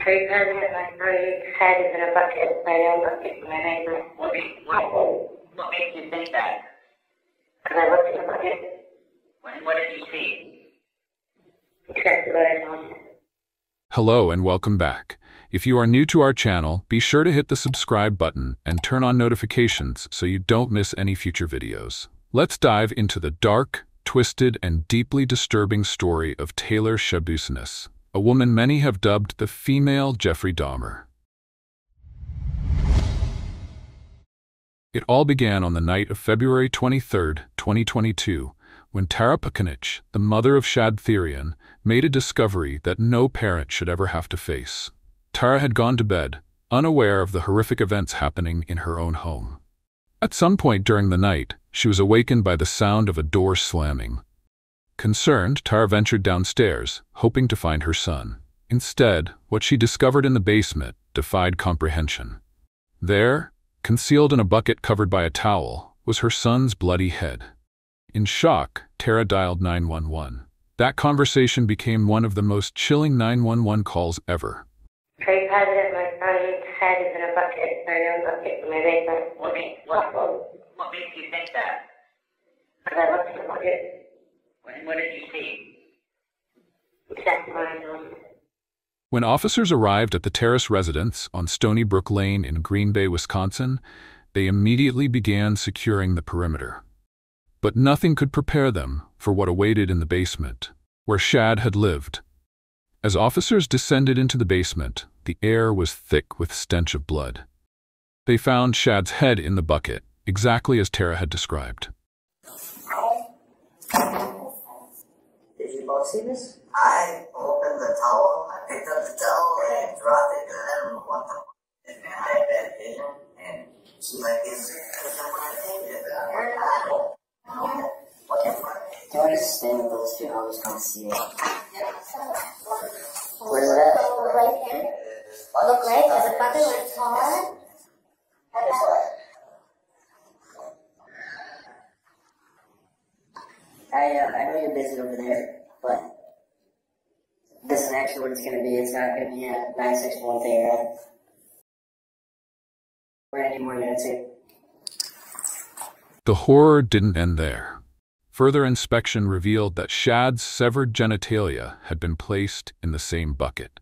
Take out my brain, head is in a bucket, my own bucket, my neighbor. What makes you think that? Because I looked in the bucket. What did you see? Exactly what I wanted. Hello and welcome back. If you are new to our channel, be sure to hit the subscribe button and turn on notifications so you don't miss any future videos. Let's dive into the dark, twisted, and deeply disturbing story of Taylor Schabusiness, a woman many have dubbed the female Jeffrey Dahmer. It all began on the night of February 23, 2022, when Taylor Schabusiness, the mother of Shad Thyrion, made a discovery that no parent should ever have to face. Tara had gone to bed, unaware of the horrific events happening in her own home. At some point during the night, she was awakened by the sound of a door slamming. Concerned, Tara ventured downstairs, hoping to find her son. Instead, what she discovered in the basement defied comprehension. There, concealed in a bucket covered by a towel, was her son's bloody head. In shock, Tara dialed 911. That conversation became one of the most chilling 911 calls ever. Take out my brain, head is in a bucket, my own bucket, my neighbor. What makes you think that? Because I looked in the bucket. What did you see? Exactly what I wanted. When officers arrived at the Terrace residence on Stony Brook Lane in Green Bay, Wisconsin, they immediately began securing the perimeter. But nothing could prepare them for what awaited in the basement, where Shad had lived. As officers descended into the basement, the air was thick with stench of blood. They found Shad's head in the bucket, exactly as Tara had described. Did you both see this? I opened the towel, I picked up the towel and dropped it, and I don't know what the and I had bad vision, and she's like, is Do I just stand with those two? I was gonna see it. Where's it at? Right here. Look right, there's a bucket where it's taller. I know you're busy over there, but this is actually what it's gonna be. It's not gonna be a 961 thing, right? Or any more than two. The horror didn't end there. Further inspection revealed that Shad's severed genitalia had been placed in the same bucket.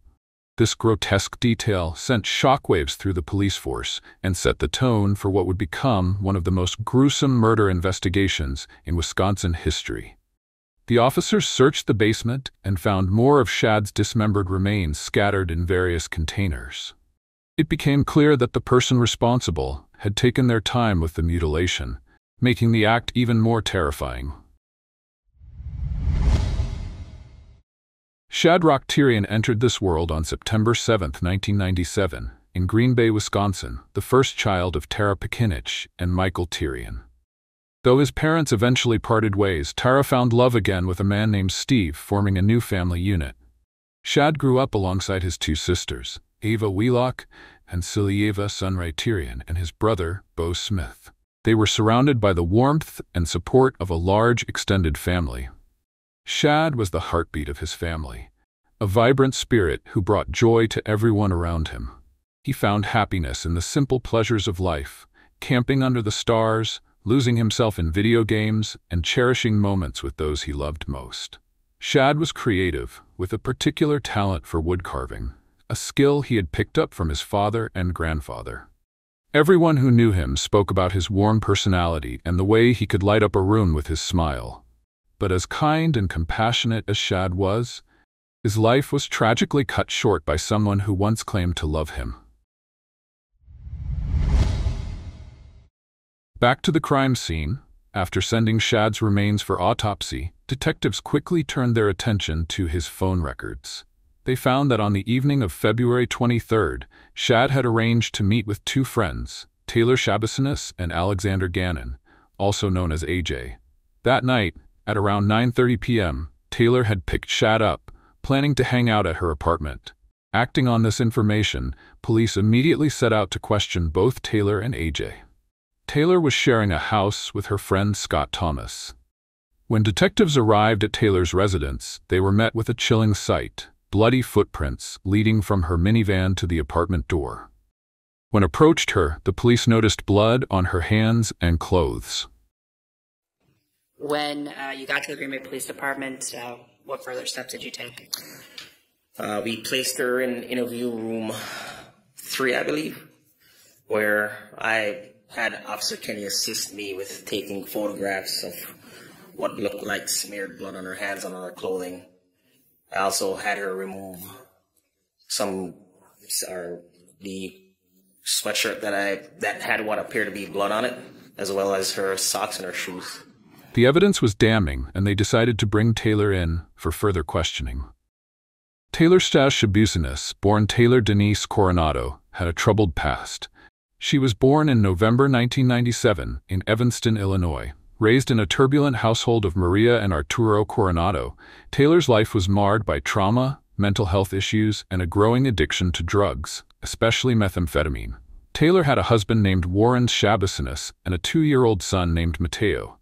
This grotesque detail sent shockwaves through the police force and set the tone for what would become one of the most gruesome murder investigations in Wisconsin history. The officers searched the basement and found more of Shad's dismembered remains scattered in various containers. It became clear that the person responsible had taken their time with the mutilation, making the act even more terrifying. Shad Thyrion entered this world on September 7, 1997, in Green Bay, Wisconsin, the first child of Taylor Schabusiness and Michael Thyrion. Though his parents eventually parted ways, Tara found love again with a man named Steve, forming a new family unit. Shad grew up alongside his two sisters, Ava Wheelock and Cilieva Sunray Thyrion, and his brother, Bo Smith. They were surrounded by the warmth and support of a large, extended family. Shad was the heartbeat of his family, a vibrant spirit who brought joy to everyone around him. He found happiness in the simple pleasures of life, camping under the stars, losing himself in video games, and cherishing moments with those he loved most. Shad was creative, with a particular talent for wood carving, a skill he had picked up from his father and grandfather. Everyone who knew him spoke about his warm personality and the way he could light up a room with his smile. But as kind and compassionate as Shad was, his life was tragically cut short by someone who once claimed to love him. Back to the crime scene, after sending Shad's remains for autopsy, detectives quickly turned their attention to his phone records. They found that on the evening of February 23rd, Shad had arranged to meet with two friends, Taylor Schabusiness and Alexander Gannon, also known as AJ. That night, at around 9:30 p.m., Taylor had picked Shad up, planning to hang out at her apartment. Acting on this information, police immediately set out to question both Taylor and AJ. Taylor was sharing a house with her friend Scott Thomas. When detectives arrived at Taylor's residence, they were met with a chilling sight: bloody footprints leading from her minivan to the apartment door. When approached her, the police noticed blood on her hands and clothes. When you got to the Green Bay Police Department, what further steps did you take? We placed her in interview room 3, I believe, where I had Officer Kenny assist me with taking photographs of what looked like smeared blood on her hands and on her clothing. I also had her remove the sweatshirt that had what appeared to be blood on it, as well as her socks and her shoes. The evidence was damning, and they decided to bring Taylor in for further questioning. Taylor Shad Schabusiness, born Taylor Denise Coronado, had a troubled past. She was born in November 1997 in Evanston, Illinois. Raised in a turbulent household of Maria and Arturo Coronado, Taylor's life was marred by trauma, mental health issues, and a growing addiction to drugs, especially methamphetamine. Taylor had a husband named Warren Schabusiness and a 2-year-old son named Mateo.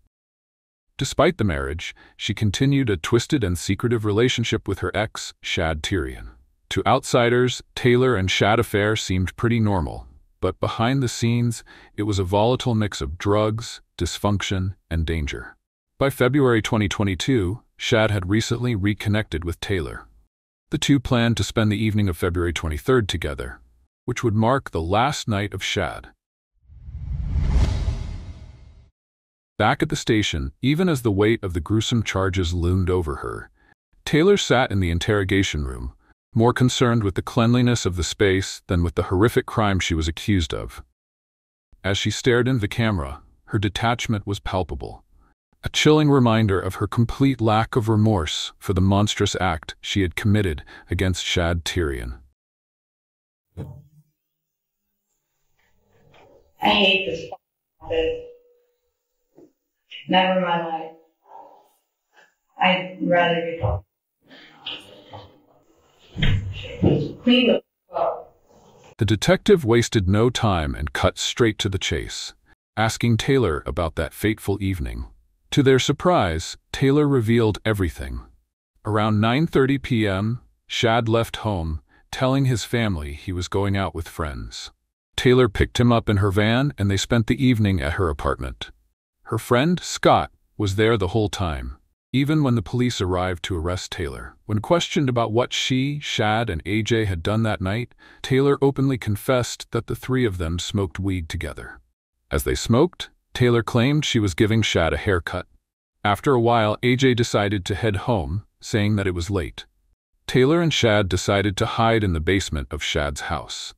Despite the marriage, she continued a twisted and secretive relationship with her ex, Shad Thyrion. To outsiders, Taylor and Shad affair seemed pretty normal, but behind the scenes, it was a volatile mix of drugs, dysfunction, and danger. By February 2022, Shad had recently reconnected with Taylor. The two planned to spend the evening of February 23rd together, which would mark the last night of Shad. Back at the station, even as the weight of the gruesome charges loomed over her, Taylor sat in the interrogation room, more concerned with the cleanliness of the space than with the horrific crime she was accused of. As she stared into the camera, her detachment was palpable, a chilling reminder of her complete lack of remorse for the monstrous act she had committed against Shad Thyrion. I hate this office. Never in my life. I'd rather be clean the up. The detective wasted no time and cut straight to the chase, asking Taylor about that fateful evening. To their surprise, Taylor revealed everything. Around 9:30 p.m., Shad left home, telling his family he was going out with friends. Taylor picked him up in her van and they spent the evening at her apartment. Her friend, Scott, was there the whole time, even when the police arrived to arrest Taylor. When questioned about what she, Shad, and AJ had done that night, Taylor openly confessed that the three of them smoked weed together. As they smoked, Taylor claimed she was giving Shad a haircut. After a while, AJ decided to head home, saying that it was late. Taylor and Shad decided to hide in the basement of Shad's house.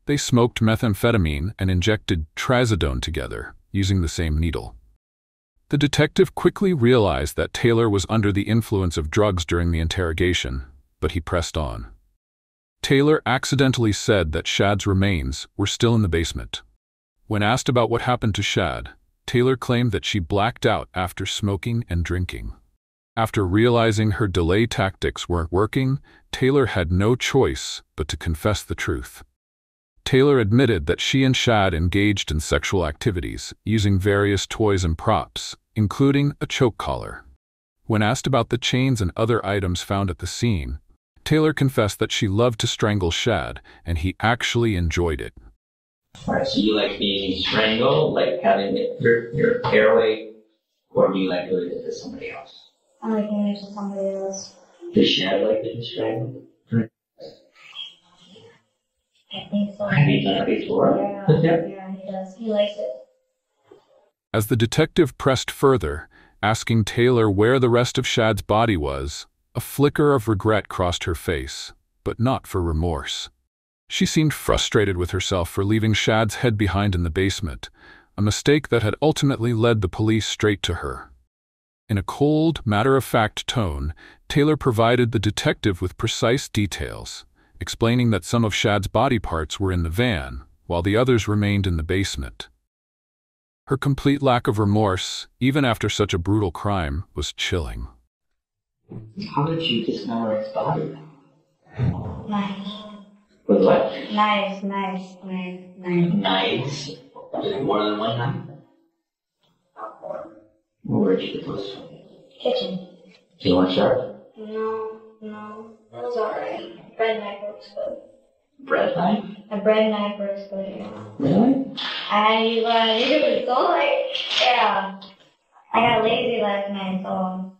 They smoked methamphetamine and injected trazodone together, using the same needle. The detective quickly realized that Taylor was under the influence of drugs during the interrogation, but he pressed on. Taylor accidentally said that Shad's remains were still in the basement. When asked about what happened to Shad, Taylor claimed that she blacked out after smoking and drinking. After realizing her delay tactics weren't working, Taylor had no choice but to confess the truth. Taylor admitted that she and Shad engaged in sexual activities, using various toys and props, including a choke collar. When asked about the chains and other items found at the scene, Taylor confessed that she loved to strangle Shad, and he actually enjoyed it. Alright, so you like being strangled, like having your airway, or do you like doing it to somebody else? I like doing it to somebody else. Does Shad like being strangled? I think so. Have you done it before? Yeah, he does. He likes it. As the detective pressed further, asking Taylor where the rest of Shad's body was, a flicker of regret crossed her face, but not for remorse. She seemed frustrated with herself for leaving Shad's head behind in the basement, a mistake that had ultimately led the police straight to her. In a cold, matter-of-fact tone, Taylor provided the detective with precise details, explaining that some of Shad's body parts were in the van, while the others remained in the basement. Her complete lack of remorse, even after such a brutal crime, was chilling. How did you dismember his body? Knives. With what? Knives. Knives? More than one knife? Where'd you get those from? Kitchen. You want sharp? No. was alright. Bread knife works good. Bread knife? A bread knife works good, yeah. Really? I was so like, yeah. I got lazy last night, so.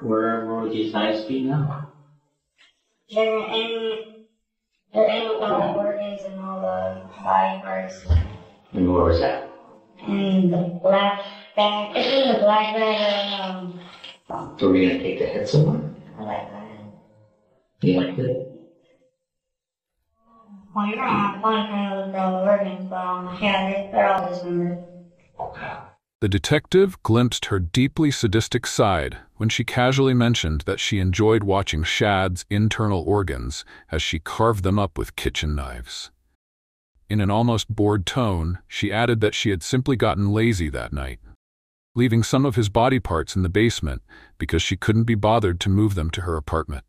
Where would these knives be now? They're in with all the organs and all the body parts. And where was that? And the black bag. It's in the black bag of, So we're gonna take the head somewhere? I like that. You liked it? Well, you're gonna have fun trying to look for all the organs, but yeah, they're all dismembered. Okay. The detective glimpsed her deeply sadistic side when she casually mentioned that she enjoyed watching Shad's internal organs as she carved them up with kitchen knives. In an almost bored tone, she added that she had simply gotten lazy that night, leaving some of his body parts in the basement because she couldn't be bothered to move them to her apartment.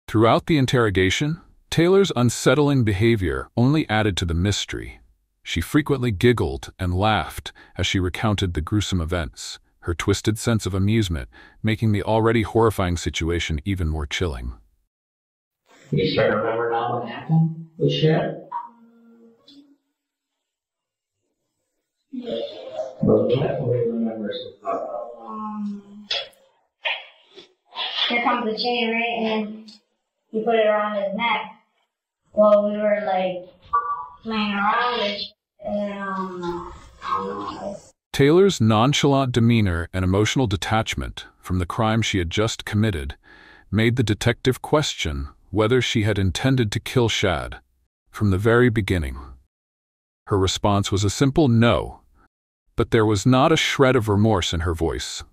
Throughout the interrogation, Taylor's unsettling behavior only added to the mystery. She frequently giggled and laughed as she recounted the gruesome events, her twisted sense of amusement making the already horrifying situation even more chilling. You start to remember now what happened with Shad? What do you remember so far? Here comes the chain, right? And then he put it around his neck. Well, we were like playing around with it, and I don't know. Taylor's nonchalant demeanor and emotional detachment from the crime she had just committed made the detective question whether she had intended to kill Shad from the very beginning. Her response was a simple no, but there was not a shred of remorse in her voice.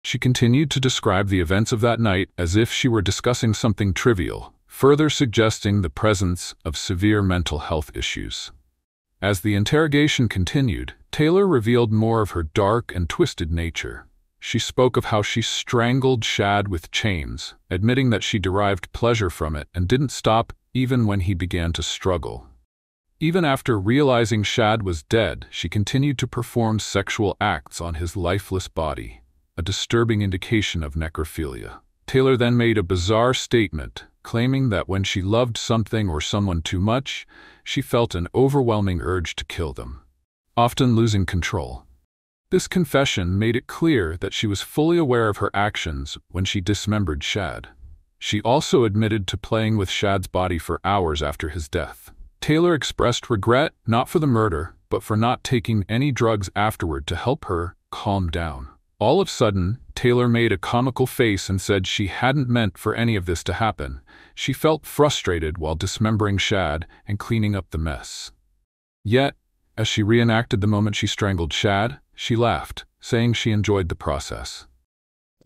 She continued to describe the events of that night as if she were discussing something trivial, further suggesting the presence of severe mental health issues. As the interrogation continued, Taylor revealed more of her dark and twisted nature. She spoke of how she strangled Shad with chains, admitting that she derived pleasure from it and didn't stop even when he began to struggle. Even after realizing Shad was dead, she continued to perform sexual acts on his lifeless body, a disturbing indication of necrophilia. Taylor then made a bizarre statement, claiming that when she loved something or someone too much, she felt an overwhelming urge to kill them, often losing control. This confession made it clear that she was fully aware of her actions when she dismembered Shad. She also admitted to playing with Shad's body for hours after his death. Taylor expressed regret not for the murder, but for not taking any drugs afterward to help her calm down. All of a sudden, Taylor made a comical face and said she hadn't meant for any of this to happen. She felt frustrated while dismembering Shad and cleaning up the mess. Yet, as she reenacted the moment she strangled Shad, she laughed, saying she enjoyed the process.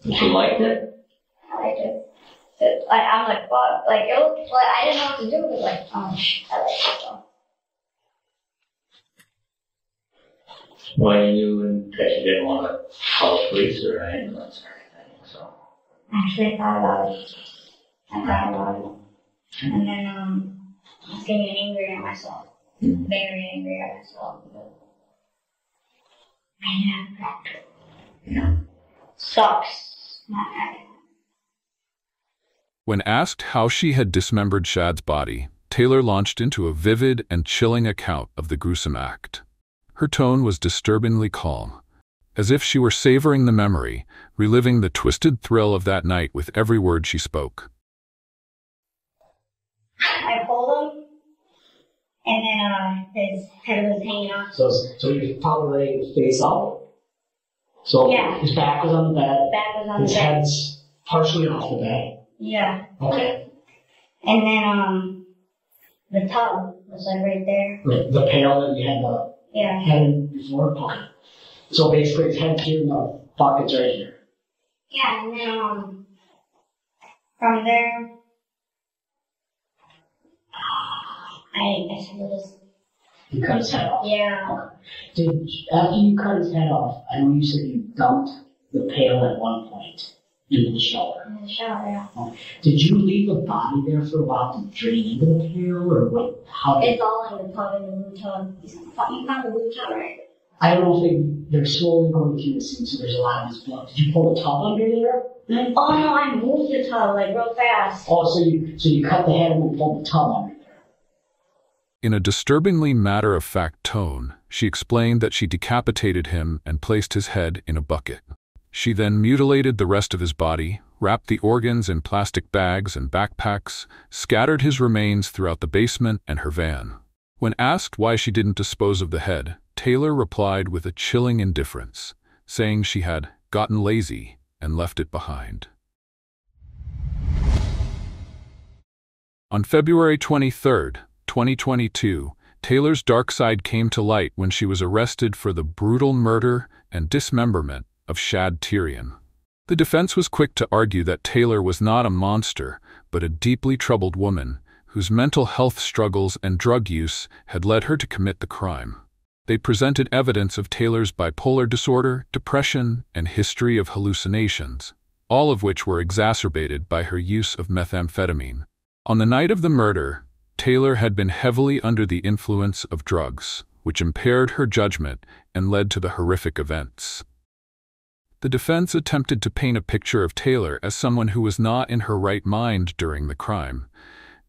She liked it? I liked it. I'm like, fuck. Like, it was, like, I didn't know what to do, but like, I liked it though. Well, you knew that you didn't want to call the police or anything, so. Actually, I thought about it. And then, I was getting angry at myself. Very angry at myself. I never sucks. Not having. When asked how she had dismembered Shad's body, Taylor launched into a vivid and chilling account of the gruesome act. Her tone was disturbingly calm, as if she were savoring the memory, reliving the twisted thrill of that night with every word she spoke. I pulled him, and then his head was hanging off. So he was probably laying face out. So yeah. His back was on the bed. Back was on his the bed. head's partially off the bed. Yeah. Okay. And then the tub was like right there. The pail that you had the head in before? Okay. So basically his head's here and the bucket's right here. Yeah, and then from there, I guess it was. You cut his head off? Yeah. After you cut his head off, I know you said you dumped the pail at one point into the shower. In the shower, yeah. Okay. Did you leave the body there for a while to drain into the pail, or what? How did it's all in the tub, in the blue tub. You found the blue tub, right? I don't know if they're slowly going through the scene, so there's a lot of this blood. Did you pull the tub under there? Then? Oh no, I moved the tub like real fast. Oh, so you cut the head and then pulled the tub under there. In a disturbingly matter-of-fact tone, she explained that she decapitated him and placed his head in a bucket. She then mutilated the rest of his body, wrapped the organs in plastic bags and backpacks, scattered his remains throughout the basement and her van. When asked why she didn't dispose of the head, Taylor replied with a chilling indifference, saying she had gotten lazy and left it behind. On February 23, 2022, Taylor's dark side came to light when she was arrested for the brutal murder and dismemberment of Shad Thyrion. The defense was quick to argue that Taylor was not a monster, but a deeply troubled woman whose mental health struggles and drug use had led her to commit the crime. They presented evidence of Taylor's bipolar disorder, depression, and history of hallucinations, all of which were exacerbated by her use of methamphetamine. On the night of the murder, Taylor had been heavily under the influence of drugs, which impaired her judgment and led to the horrific events. The defense attempted to paint a picture of Taylor as someone who was not in her right mind during the crime,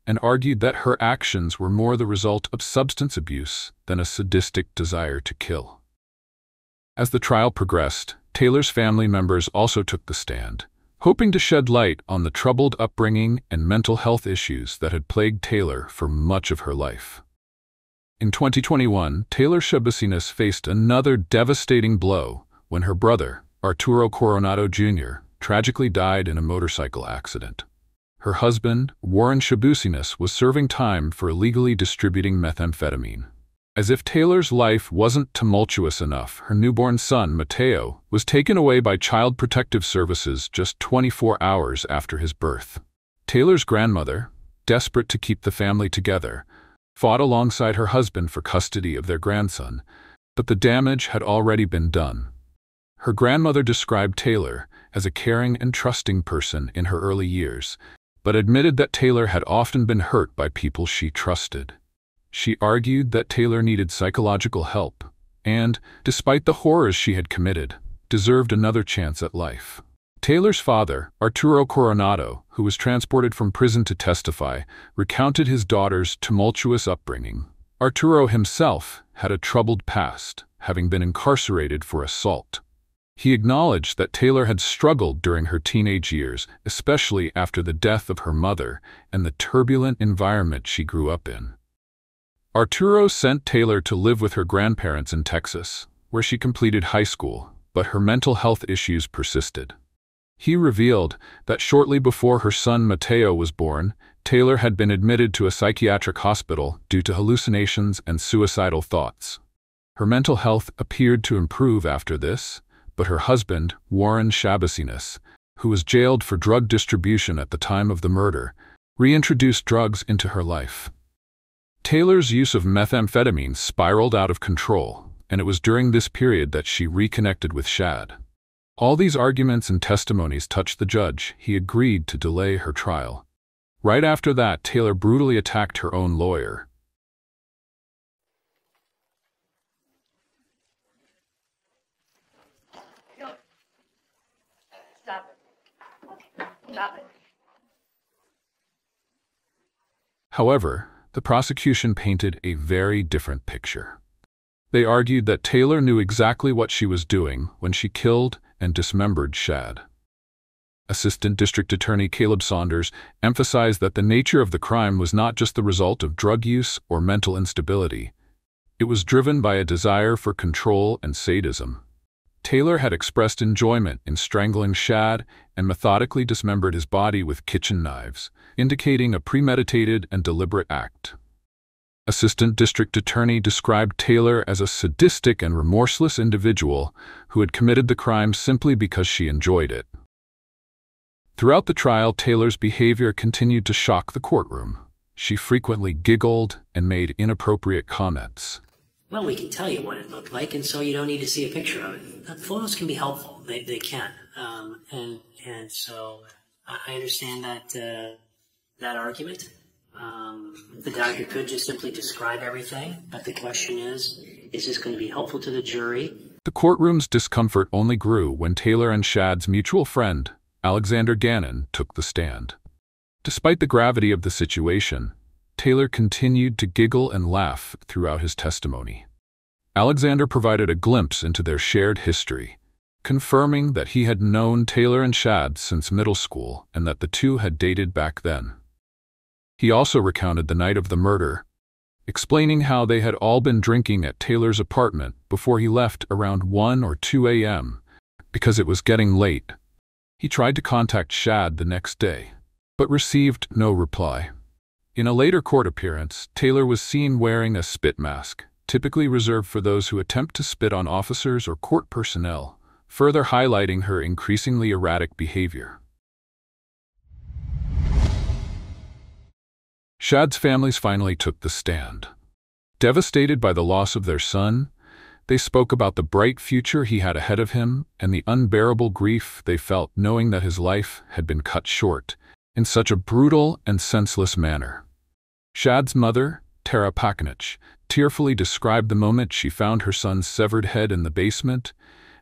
and argued that her actions were more the result of substance abuse than a sadistic desire to kill. As the trial progressed, Taylor's family members also took the stand, hoping to shed light on the troubled upbringing and mental health issues that had plagued Taylor for much of her life. In 2021, Taylor Schabusiness faced another devastating blow when her brother, Arturo Coronado Jr., tragically died in a motorcycle accident. Her husband, Warren Schabusiness, was serving time for illegally distributing methamphetamine. As if Taylor's life wasn't tumultuous enough, her newborn son, Mateo, was taken away by Child Protective Services just 24 hours after his birth. Taylor's grandmother, desperate to keep the family together, fought alongside her husband for custody of their grandson, but the damage had already been done. Her grandmother described Taylor as a caring and trusting person in her early years, but admitted that Taylor had often been hurt by people she trusted. She argued that Taylor needed psychological help and, despite the horrors she had committed, deserved another chance at life. Taylor's father, Arturo Coronado, who was transported from prison to testify, recounted his daughter's tumultuous upbringing. Arturo himself had a troubled past, having been incarcerated for assault. He acknowledged that Taylor had struggled during her teenage years, especially after the death of her mother and the turbulent environment she grew up in. Arturo sent Taylor to live with her grandparents in Texas, where she completed high school, but her mental health issues persisted. He revealed that shortly before her son Mateo was born, Taylor had been admitted to a psychiatric hospital due to hallucinations and suicidal thoughts. Her mental health appeared to improve after this, but her husband, Warren Schabusiness, who was jailed for drug distribution at the time of the murder, reintroduced drugs into her life. Taylor's use of methamphetamine spiraled out of control, and it was during this period that she reconnected with Shad. All these arguments and testimonies touched the judge. He agreed to delay her trial. Right after that, Taylor brutally attacked her own lawyer. Stop it. Stop it. However, the prosecution painted a very different picture. They argued that Taylor knew exactly what she was doing when she killed and dismembered Shad. Assistant District Attorney Caleb Saunders emphasized that the nature of the crime was not just the result of drug use or mental instability. It was driven by a desire for control and sadism. Taylor had expressed enjoyment in strangling Shad and methodically dismembered his body with kitchen knives, indicating a premeditated and deliberate act. Assistant District Attorney described Taylor as a sadistic and remorseless individual who had committed the crime simply because she enjoyed it. Throughout the trial, Taylor's behavior continued to shock the courtroom. She frequently giggled and made inappropriate comments. Well, we can tell you what it looked like, and so you don't need to see a picture of it. Photos can be helpful. They can. And so I understand that argument. The doctor could just simply describe everything, but the question is, Is this going to be helpful to the jury? The courtroom's discomfort only grew when Taylor and Shad's mutual friend, Alexander Gannon, took the stand. Despite the gravity of the situation, Taylor continued to giggle and laugh throughout his testimony. Alexander provided a glimpse into their shared history, confirming that he had known Taylor and Shad since middle school and that the two had dated back then. He also recounted the night of the murder, explaining how they had all been drinking at Taylor's apartment before he left around 1 or 2 a.m. because it was getting late. He tried to contact Shad the next day, but received no reply. In a later court appearance, Taylor was seen wearing a spit mask, typically reserved for those who attempt to spit on officers or court personnel, further highlighting her increasingly erratic behavior. Shad's families finally took the stand. Devastated by the loss of their son, they spoke about the bright future he had ahead of him and the unbearable grief they felt knowing that his life had been cut short in such a brutal and senseless manner. Shad's mother, Tara Pakinich, tearfully described the moment she found her son's severed head in the basement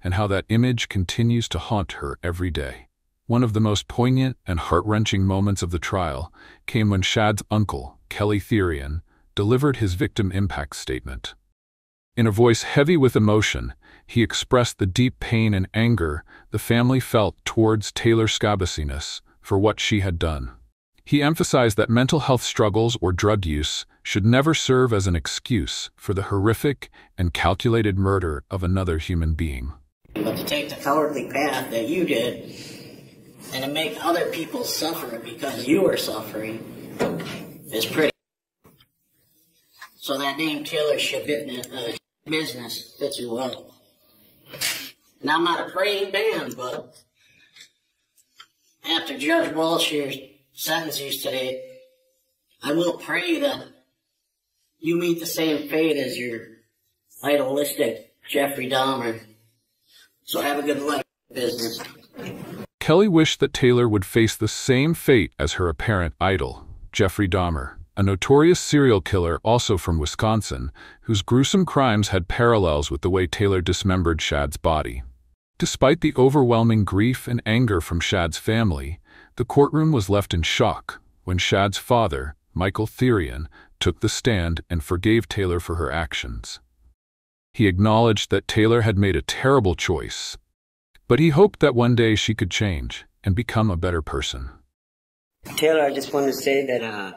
and how that image continues to haunt her every day. One of the most poignant and heart-wrenching moments of the trial came when Shad's uncle, Kelly Thyrion, delivered his victim impact statement. In a voice heavy with emotion, he expressed the deep pain and anger the family felt towards Taylor Schabusiness for what she had done. He emphasized that mental health struggles or drug use should never serve as an excuse for the horrific and calculated murder of another human being. But to take the cowardly path that you did, and to make other people suffer because you were suffering, is pretty. So that name Taylor Schabusiness fits you well. Now, I'm not a praying man, but after Judge Walsh's sentences today, I will pray that you meet the same fate as your idolistic Jeffrey Dahmer. So have a good life, business. Kelly wished that Taylor would face the same fate as her apparent idol, Jeffrey Dahmer, a notorious serial killer also from Wisconsin, whose gruesome crimes had parallels with the way Taylor dismembered Shad's body. Despite the overwhelming grief and anger from Shad's family, the courtroom was left in shock when Shad's father, Michael Thyrion, took the stand and forgave Taylor for her actions. He acknowledged that Taylor had made a terrible choice, but he hoped that one day she could change and become a better person. Taylor, I just wanted to say that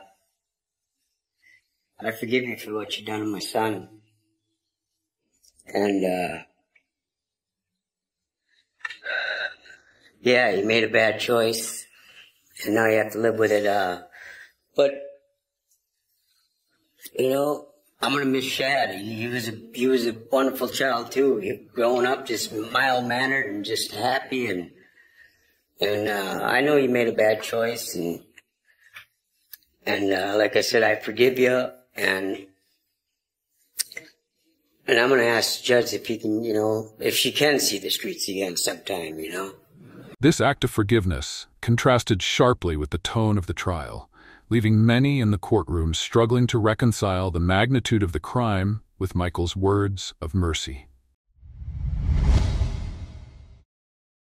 I forgive you for what you've done to my son. And yeah, you made a bad choice, and now you have to live with it. But you know, I'm gonna miss Shad. He was a wonderful child too. Growing up, just mild-mannered and just happy, and I know you made a bad choice, and like I said, I forgive you, and I'm gonna ask the judge if he can, if she can see the streets again sometime, This act of forgiveness contrasted sharply with the tone of the trial, leaving many in the courtroom struggling to reconcile the magnitude of the crime with Michael's words of mercy.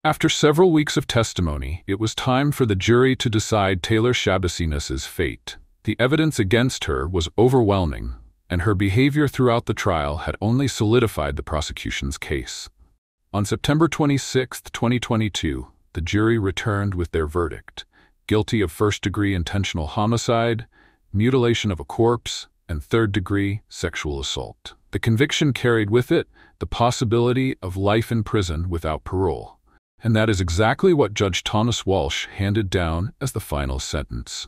After several weeks of testimony, it was time for the jury to decide Taylor Schabusiness's fate. The evidence against her was overwhelming, and her behavior throughout the trial had only solidified the prosecution's case. On September 26, 2022, the jury returned with their verdict: guilty of first-degree intentional homicide, mutilation of a corpse, and third-degree sexual assault. The conviction carried with it the possibility of life in prison without parole, and that is exactly what Judge Thomas Walsh handed down as the final sentence.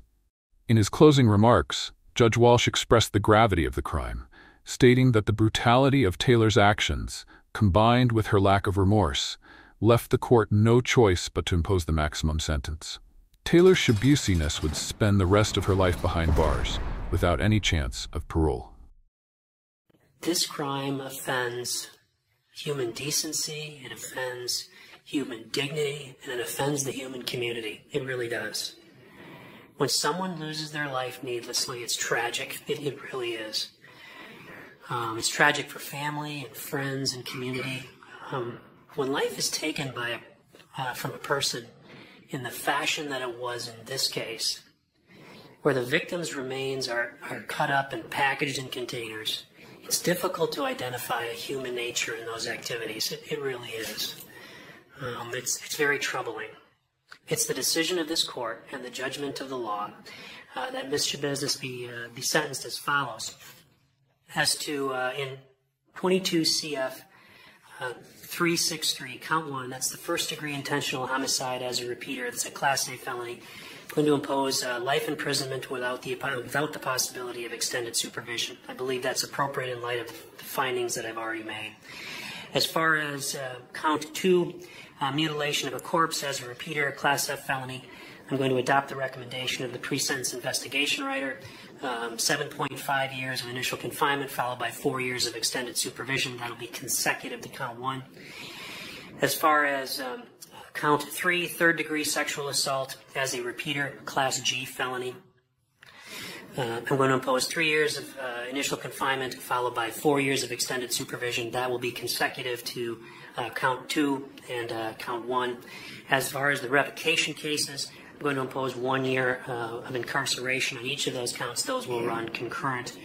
In his closing remarks, Judge Walsh expressed the gravity of the crime, stating that the brutality of Taylor's actions, combined with her lack of remorse, left the court no choice but to impose the maximum sentence. Taylor Schabusiness would spend the rest of her life behind bars, without any chance of parole. This crime offends human decency, it offends human dignity, and it offends the human community. It really does. When someone loses their life needlessly, it's tragic. It really is. It's tragic for family and friends and community. When life is taken from a person in the fashion that it was in this case, where the victim's remains are cut up and packaged in containers, it's difficult to identify a human nature in those activities. It really is. It's very troubling. It's the decision of this court and the judgment of the law that Ms. Schabusiness be sentenced as follows. As to in 22 CF 363, count 1, that's the first-degree intentional homicide as a repeater. It's a Class A felony. Going to impose life imprisonment without the possibility of extended supervision. I believe that's appropriate in light of the findings that I've already made. As far as count 2, mutilation of a corpse as a repeater, Class F felony, I'm going to adopt the recommendation of the pre-sentence investigation writer, 7.5 years of initial confinement followed by 4 years of extended supervision. That'll be consecutive to count 1. As far as count 3, third-degree sexual assault as a repeater, Class G felony, I'm going to impose 3 years of initial confinement followed by 4 years of extended supervision. That will be consecutive to count 2 and count 1. As far as the revocation cases, I'm going to impose 1 year of incarceration on each of those counts. Those will run concurrent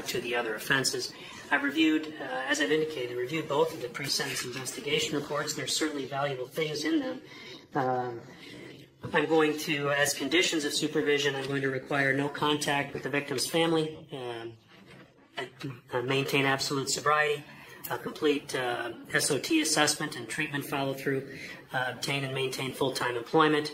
to the other offenses. I've reviewed, as I've indicated, reviewed both of the pre-sentence investigation reports. There's certainly valuable things in them. I'm going to, as conditions of supervision, I'm going to require no contact with the victim's family, maintain absolute sobriety, complete SOT assessment and treatment follow-through, obtain and maintain full-time employment.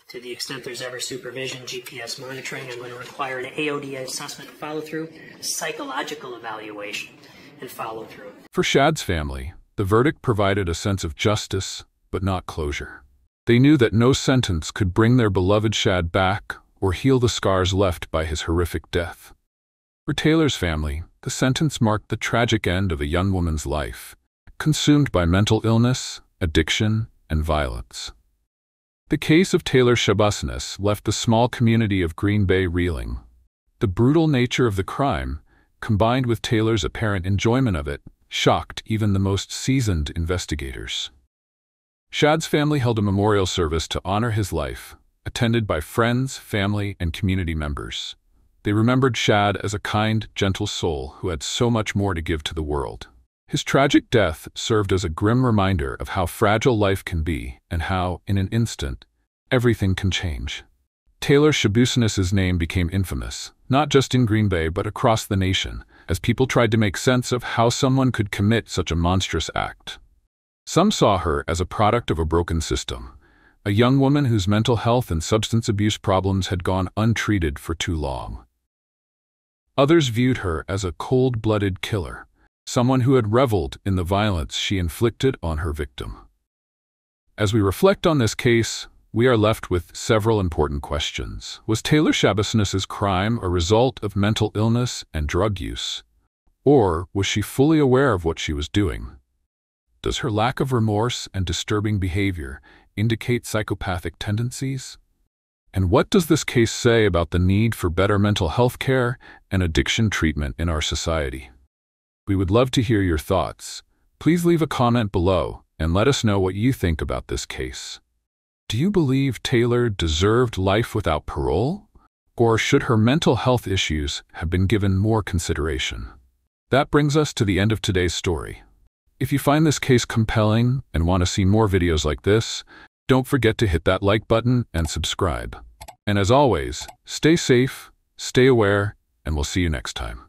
To the extent there's ever supervision, GPS monitoring, I'm going to require an AOD assessment follow-through, psychological evaluation, and follow-through. For Shad's family, the verdict provided a sense of justice, but not closure. They knew that no sentence could bring their beloved Shad back or heal the scars left by his horrific death. For Taylor's family, the sentence marked the tragic end of a young woman's life, consumed by mental illness, addiction, and violence. The case of Taylor Schabusiness left the small community of Green Bay reeling. The brutal nature of the crime, combined with Taylor's apparent enjoyment of it, shocked even the most seasoned investigators. Shad's family held a memorial service to honor his life, attended by friends, family, and community members. They remembered Shad as a kind, gentle soul who had so much more to give to the world. His tragic death served as a grim reminder of how fragile life can be and how, in an instant, everything can change. Taylor Schabusiness's name became infamous, not just in Green Bay but across the nation, as people tried to make sense of how someone could commit such a monstrous act. Some saw her as a product of a broken system, a young woman whose mental health and substance abuse problems had gone untreated for too long. Others viewed her as a cold-blooded killer, someone who had reveled in the violence she inflicted on her victim. As we reflect on this case, we are left with several important questions. Was Taylor Schabusiness's crime a result of mental illness and drug use? Or was she fully aware of what she was doing? Does her lack of remorse and disturbing behavior indicate psychopathic tendencies? And what does this case say about the need for better mental health care and addiction treatment in our society? We would love to hear your thoughts. Please leave a comment below and let us know what you think about this case. Do you believe Taylor deserved life without parole? Or should her mental health issues have been given more consideration? That brings us to the end of today's story. If you find this case compelling and want to see more videos like this, don't forget to hit that like button and subscribe. And as always, stay safe, stay aware, and we'll see you next time.